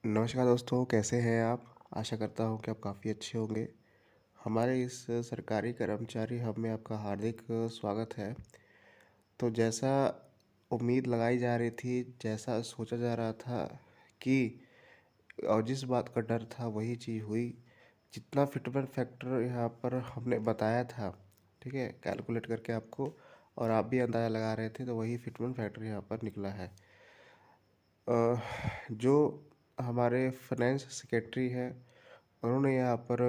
नमस्कार दोस्तों, कैसे हैं आप? आशा करता हूँ कि आप काफ़ी अच्छे होंगे। हमारे इस सरकारी कर्मचारी हब में आपका हार्दिक स्वागत है। तो जैसा उम्मीद लगाई जा रही थी, जैसा सोचा जा रहा था कि और जिस बात का डर था वही चीज़ हुई। जितना फिटमेंट फैक्टर यहाँ पर हमने बताया था, ठीक है? कैलकुलेट करके आपको और आप भी अंदाज़ा लगा रहे थे, तो वही फिटमेंट फैक्टर यहाँ पर निकला है। जो हमारे फाइनेंस सेक्रेटरी हैं, उन्होंने यहाँ पर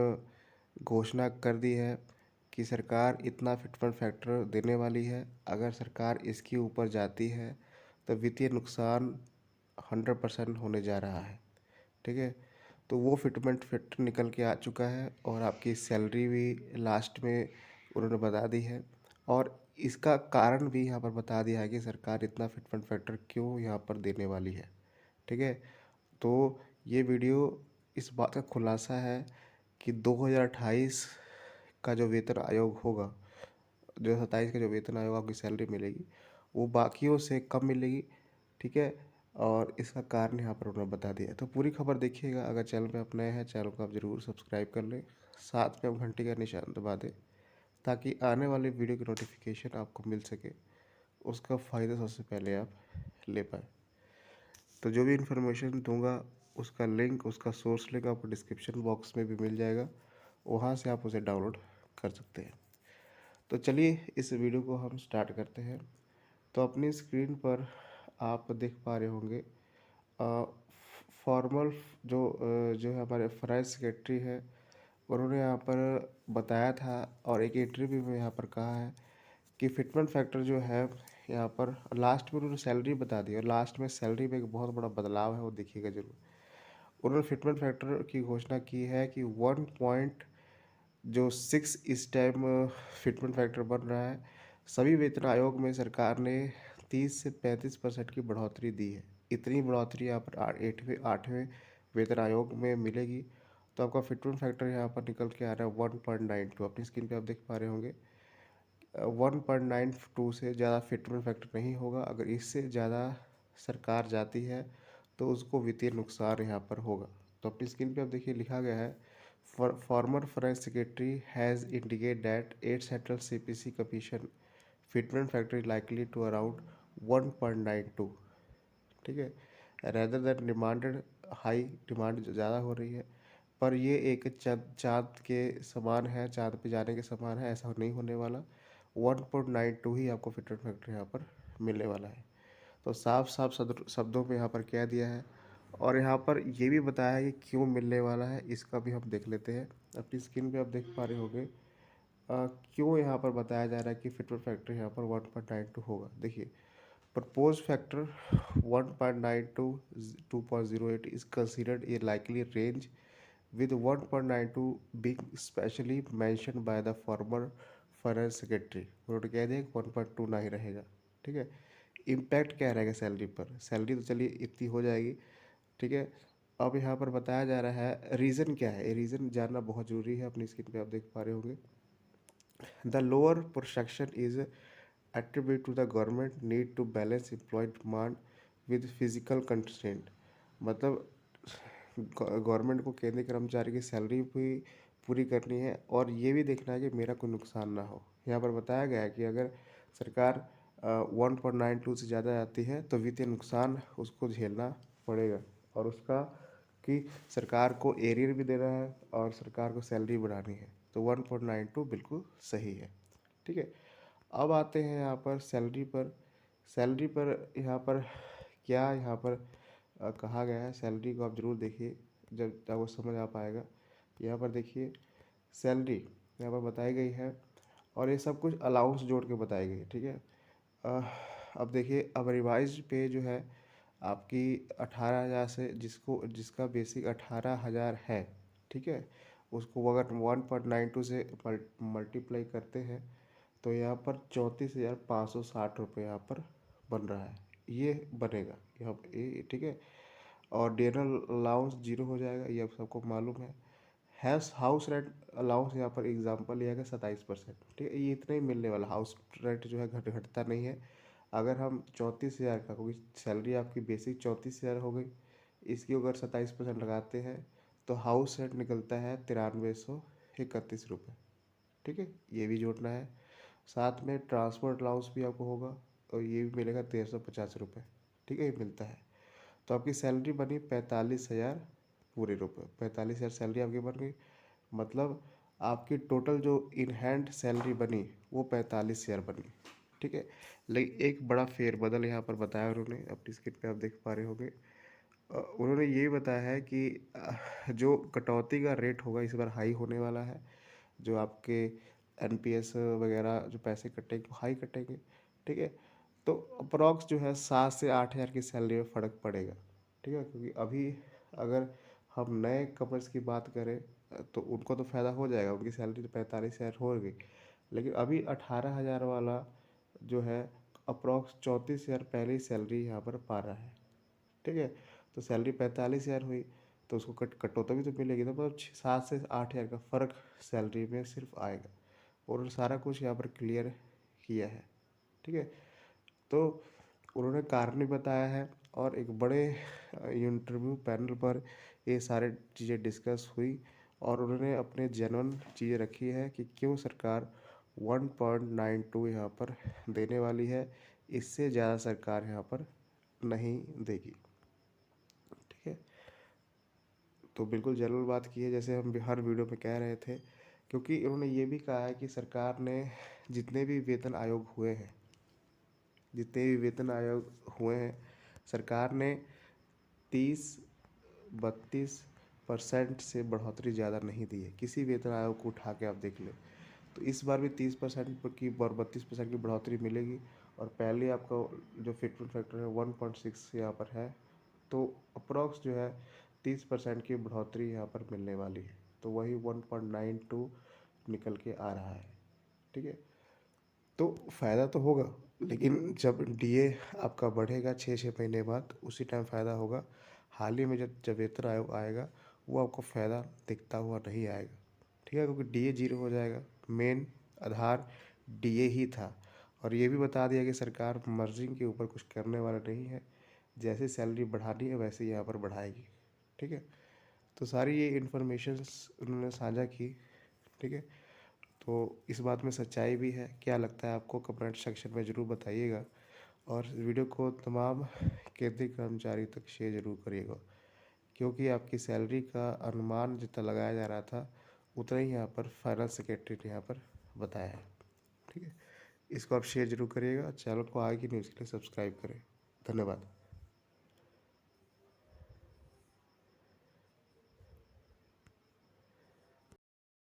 घोषणा कर दी है कि सरकार इतना फिटमेंट फैक्टर देने वाली है। अगर सरकार इसके ऊपर जाती है तो वित्तीय नुकसान 100% होने जा रहा है, ठीक है? तो वो फिटमेंट फैक्टर निकल के आ चुका है और आपकी सैलरी भी लास्ट में उन्होंने बता दी है। और इसका कारण भी यहाँ पर बता दिया है कि सरकार इतना फिटमेंट फैक्टर क्यों यहाँ पर देने वाली है, ठीक है? तो ये वीडियो इस बात का खुलासा है कि 2028 का जो वेतन आयोग होगा, 2027 का जो वेतन आयोग आपकी सैलरी मिलेगी, वो बाकियों से कम मिलेगी, ठीक है? और इसका कारण यहाँ पर उन्होंने बता दिया है। तो पूरी खबर देखिएगा। अगर चैनल पे आप नए हैं, चैनल को आप ज़रूर सब्सक्राइब कर लें, साथ में आप घंटी का निशान दबा दें ताकि आने वाले वीडियो की नोटिफिकेशन आपको मिल सके, उसका फ़ायदा सबसे पहले आप ले पाएँ। तो जो भी इन्फॉर्मेशन दूंगा उसका लिंक, उसका सोर्स लिंक आपको डिस्क्रिप्शन बॉक्स में भी मिल जाएगा, वहाँ से आप उसे डाउनलोड कर सकते हैं। तो चलिए इस वीडियो को हम स्टार्ट करते हैं। तो अपनी स्क्रीन पर आप देख पा रहे होंगे फॉर्मल जो है हमारे फाइनेंस सेक्रेटरी है, उन्होंने यहाँ पर बताया था और एक इंटरव्यू में यहाँ पर कहा है कि फिटमेंट फैक्टर जो है यहाँ पर लास्ट में उन्होंने सैलरी बता दी और लास्ट में सैलरी में एक बहुत बड़ा बदलाव है, वो देखिएगा ज़रूर। उन्होंने फिटमेंट फैक्टर की घोषणा की है कि 1.6 इस टाइम फिटमेंट फैक्टर बन रहा है। सभी वेतन आयोग में सरकार ने 30 से 35% की बढ़ोतरी दी है। इतनी बढ़ोतरी यहाँ पर 8वें वेतन आयोग में मिलेगी। तो आपका फिटमेंट फैक्टर यहाँ पर निकल के आ रहा है 1.92। अपनी स्क्रीन पे आप देख पा रहे होंगे 1.92 से ज़्यादा फिटमेंट फैक्टर नहीं होगा। अगर इससे ज़्यादा सरकार जाती है तो उसको वित्तीय नुकसान यहाँ पर होगा। तो अपनी स्क्रीन पे आप देखिए लिखा गया है, former finance secretary has indicate that 8 central CPC commission fitment factor likely to around 1.92, ठीक है? Rather than demanded high, demand ज़्यादा हो रही है, पर ये एक चाँद के समान है, चाँद पे जाने के समान है, ऐसा नहीं होने वाला। 1.92 ही आपको फिटमेंट फैक्टर यहाँ पर मिलने वाला है। तो साफ साफ शब्दों में यहाँ पर कह दिया है और यहाँ पर ये भी बताया है कि क्यों मिलने वाला है, इसका भी हम देख लेते हैं। अपनी स्क्रीन पे आप देख पा रहे होंगे क्यों यहाँ पर बताया जा रहा है कि फिटमेंट फैक्टर यहाँ पर 1.92 होगा। देखिए, propose factor 1.92 2.08 is considered a likely range, with 1.92 being specially mentioned by the former finance secretary. उन्होंने कह दिया कि 1.2 ना ही रहेगा, ठीक है? इम्पैक्ट क्या रहेगा सैलरी पर? सैलरी तो चलिए इतनी हो जाएगी, ठीक है? अब यहाँ पर बताया जा रहा है रीज़न क्या है, ये रीज़न जानना बहुत ज़रूरी है। अपनी स्क्रीन पे आप देख पा रहे होंगे the lower projection is attributed to the government need to balance employee demand with physical constraint। मतलब गवर्नमेंट को केंद्रीय कर्मचारी की सैलरी भी पूरी करनी है और ये भी देखना है कि मेरा कोई नुकसान ना हो। यहाँ पर बताया गया है कि अगर सरकार 1.92 से ज़्यादा आती है तो वित्तीय नुकसान उसको झेलना पड़ेगा और उसका कि सरकार को एरियर भी देना है और सरकार को सैलरी बढ़ानी है। तो 1.92 बिल्कुल सही है, ठीक है? अब आते हैं यहाँ पर सैलरी पर। सैलरी पर यहाँ पर क्या यहाँ पर कहा गया है, सैलरी को आप ज़रूर देखिए, जब आपको समझ आ पाएगा। यहाँ पर देखिए सैलरी यहाँ पर बताई गई है और ये सब कुछ अलाउंस जोड़ के बताई गई है, ठीक है? अ, अब देखिए, अब रिवाइज पे जो है आपकी 18,000 से जिसका बेसिक 18,000 है, ठीक है? उसको अगर 1.92 से मल्टीप्लाई करते हैं तो यहाँ पर 34,560 रुपये यहाँ पर बन रहा है, ये बनेगा यहाँ पर ये, ठीक है? और डिनरल अलाउंस जीरो हो जाएगा, ये आप सबको मालूम है। हाउस रेंट अलाउंस यहाँ पर एग्जांपल लिया गया 27%, ठीक है? ये इतना ही मिलने वाला, हाउस रेंट जो है घटता नहीं है। अगर हम 34,000 का, क्योंकि सैलरी आपकी बेसिक 34,000 हो गई, इसकी अगर 27% लगाते हैं तो हाउस रेंट निकलता है 9331 रुपये। ठीक है, ये भी जोड़ना है। साथ में ट्रांसपोर्ट अलाउंस भी आपको होगा और ये भी मिलेगा 1350 रुपये। ठीक है, ये मिलता है। तो आपकी सैलरी बनी 45,000 पूरे रुपये। 45,000 सैलरी आपकी बन गई, मतलब आपकी टोटल जो इन हैंड सैलरी बनी वो 45,000 बनी। ठीक है, लेकिन एक बड़ा फेरबदल यहाँ पर बताया उन्होंने, अपनी स्क्रीन पे आप देख पा रहे होंगे। उन्होंने ये बताया है कि जो कटौती का रेट होगा इस बार हाई होने वाला है। जो आपके एनपीएस वगैरह जो पैसे कटेंगे वो हाई कटेंगे। ठीक है, तो अप्रॉक्स जो है 7 से 8 हज़ार की सैलरी में फ़र्क पड़ेगा। ठीक है, क्योंकि अभी अगर हम नए कपल्स की बात करें तो उनको तो फ़ायदा हो जाएगा, उनकी सैलरी तो 45,000 हो गई। लेकिन अभी 18,000 वाला जो है अप्रॉक्स 34,000 पहले ही सैलरी यहाँ पर पा रहा है। ठीक है, तो सैलरी 45,000 हुई तो उसको कटौता भी तो मिलेगी, तो मतलब 7 से 8 हज़ार का फ़र्क सैलरी में सिर्फ आएगा। और सारा कुछ यहाँ पर क्लियर किया है। ठीक है, तो उन्होंने कारण भी बताया है और एक बड़े इंटरव्यू पैनल पर ये सारे चीज़ें डिस्कस हुई और उन्होंने अपने जेन्युइन चीज़ें रखी है कि क्यों सरकार 1.92 यहाँ पर देने वाली है, इससे ज़्यादा सरकार यहाँ पर नहीं देगी। ठीक है, तो बिल्कुल जनरल बात की है, जैसे हम हर वीडियो में कह रहे थे। क्योंकि उन्होंने ये भी कहा है कि सरकार ने जितने भी वेतन आयोग हुए हैं, जितने भी वेतन आयोग हुए हैं, सरकार ने 30-32% से बढ़ोतरी ज़्यादा नहीं दी है। किसी वेतन आयोग को उठा के आप देख लें तो इस बार भी 30% की और 32% की बढ़ोतरी मिलेगी। और पहले आपका जो फिटमेंट फैक्टर है 1.6 यहाँ पर है, तो अप्रॉक्स जो है 30% की बढ़ोतरी यहाँ पर मिलने वाली है, तो वही 1.92 निकल के आ रहा है। ठीक है, तो फ़ायदा तो होगा, लेकिन जब डीए आपका बढ़ेगा 6-6 महीने बाद उसी टाइम फ़ायदा होगा। हाल ही में जब जब वेतन आयोग आएगा वो आपको फ़ायदा दिखता हुआ नहीं आएगा। ठीक है, क्योंकि डीए जीरो हो जाएगा। मेन आधार डीए ही था। और ये भी बता दिया कि सरकार मर्जिंग के ऊपर कुछ करने वाला नहीं है, जैसे सैलरी बढ़ानी है वैसे ही यहाँ पर बढ़ाएगी। ठीक है, तो सारी ये इन्फॉर्मेशंस उन्होंने साझा की। ठीक है, तो इस बात में सच्चाई भी है। क्या लगता है आपको, कमेंट सेक्शन में ज़रूर बताइएगा। और वीडियो को तमाम केंद्रीय कर्मचारी तक शेयर ज़रूर करिएगा, क्योंकि आपकी सैलरी का अनुमान जितना लगाया जा रहा था उतना ही यहाँ पर फाइनेंस सेक्रेटरी ने यहाँ पर बताया है। ठीक है, इसको आप शेयर ज़रूर करिएगा। चैनल को आगे की न्यूज़ के लिए सब्सक्राइब करें। धन्यवाद।